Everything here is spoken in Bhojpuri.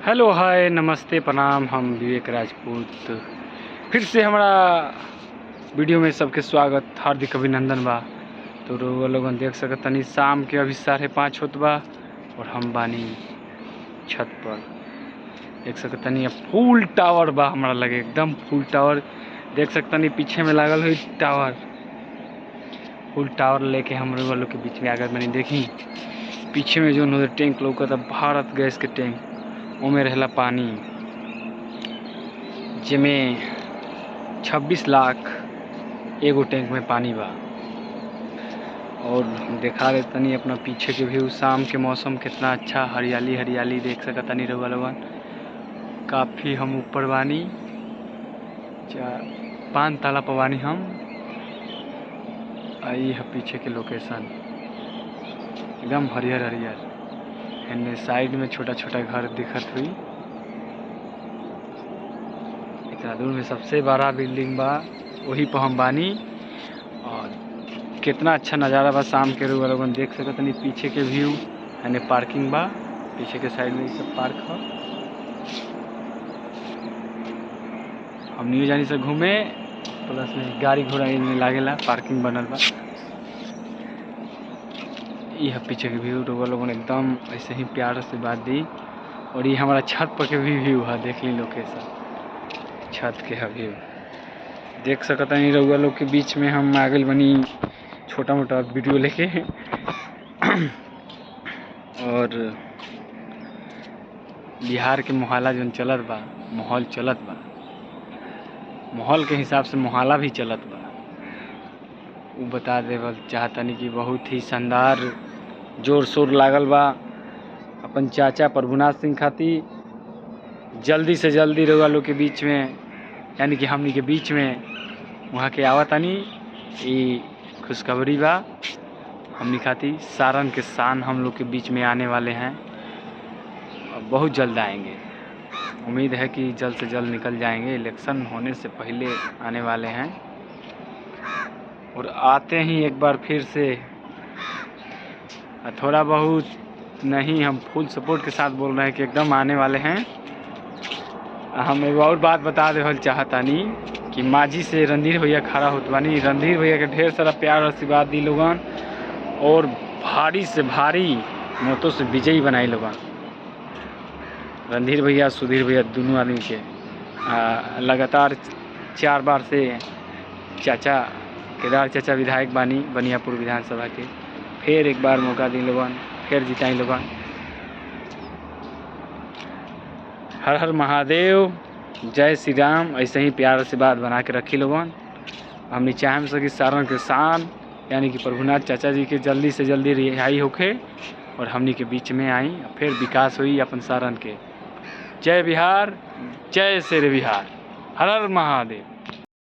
हेलो हाय नमस्ते प्रणाम। हम विवेक राजपूत फिर से हमारा वीडियो में सबके स्वागत हार्दिक अभिनंदन बा। तो रउआ लोगन देख सकत तनी शाम के अभी 5:30 होत बा और हम बानी छत पर। देख सकत तनी फुल टावर बा, हमारा लगे एकदम फुल टावर। देख सकत तनी पीछे में लागल हुई टावर, फुल टावर लेके हम रउआ लोग के बीच में आगे बनी। देखी पीछे में जो टैंक लौकता भारत गैस के टैंक, ओमे रहेला पानी, जेमे 26 लाख एगो टैंक में पानी बा। और देखा दे तनी अपना पीछे के व्यू, शाम के मौसम कितना अच्छा, हरियाली हरियाली देख सकत तनी रउआ लोगन। काफ़ी हम ऊपर बानी, 5 ताला पर बानी हम। आई है पीछे के लोकेशन, एकदम हरियर हरियर। एने साइड में छोटा छोटा घर दिखत हुई। इतना दूर में सबसे बड़ा बिल्डिंग बा, वही पर हम बानी। और कितना अच्छा नज़ारा बा शाम के, रउआ लोगन देख सकत तनी पीछे के व्यू। एने पार्किंग बा, पीछे के साइड में सब पार्क ह। हम न्यू जानी से घूमे, प्लस में गाड़ी घोड़ा इनमें लागेला, पार्किंग बनल बा। ये पीछे के व्यू रउआ लोगन एकदम ऐसे ही प्यार से बात दी। और ये हमारा छत पर के भी व्यू है, देख ली लोकेशन, छत के है व्यू। देख सकत नहीं रउआ लोग के बीच में हम आगे बनी छोटा मोटा वीडियो लेके। और बिहार के मोहल्ला जो चलत बा, माहौल चलत बा, माहौल के हिसाब से मोहल्ला भी चलत बा। वो बता देवल चाहतनी कि बहुत ही शानदार जोर शोर लागल बा अपन चाचा प्रभुनाथ सिंह खातिर। जल्दी से जल्दी रउआ लोग के बीच में, यानी कि हमनी के बीच में वहाँ के आवतानी। ये खुशखबरी बा हमनी खातिर। सारण के शान हम लोग के बीच में आने वाले हैं और बहुत जल्द आएंगे। उम्मीद है कि जल्द से जल्द निकल जाएंगे, इलेक्शन होने से पहले आने वाले हैं। और आते ही एक बार फिर से, थोड़ा बहुत नहीं, हम फुल सपोर्ट के साथ बोल रहे हैं कि एकदम आने वाले हैं। हम एक और बात बता देवल चाहतानी कि माजी से रणधीर भैया खड़ा होत बानी। रणधीर भैया के ढेर सारा प्यार और आशीर्वाद दी लोगन, और भारी से भारी मतों से विजयी बनाई लोगन। रणधीर भैया सुधीर भैया दोनों आदमी के लगातार 4 बार से चाचा केदार चाचा विधायक बानी बनियापुर विधानसभा के। फिर एक बार मौका दी लोगन, फिर जिताई लोगन। हर हर महादेव, जय श्री राम। ऐसे ही प्यार से बात बना के रखी लोगन। हमने चाहे सकी सारण के शान यानी कि प्रभुनाथ चाचा जी के जल्दी से जल्दी रिहाई होके और हमनी के बीच में आई, फिर विकास हुई अपन सारण के। जय बिहार, जय शेर बिहार, हर हर महादेव।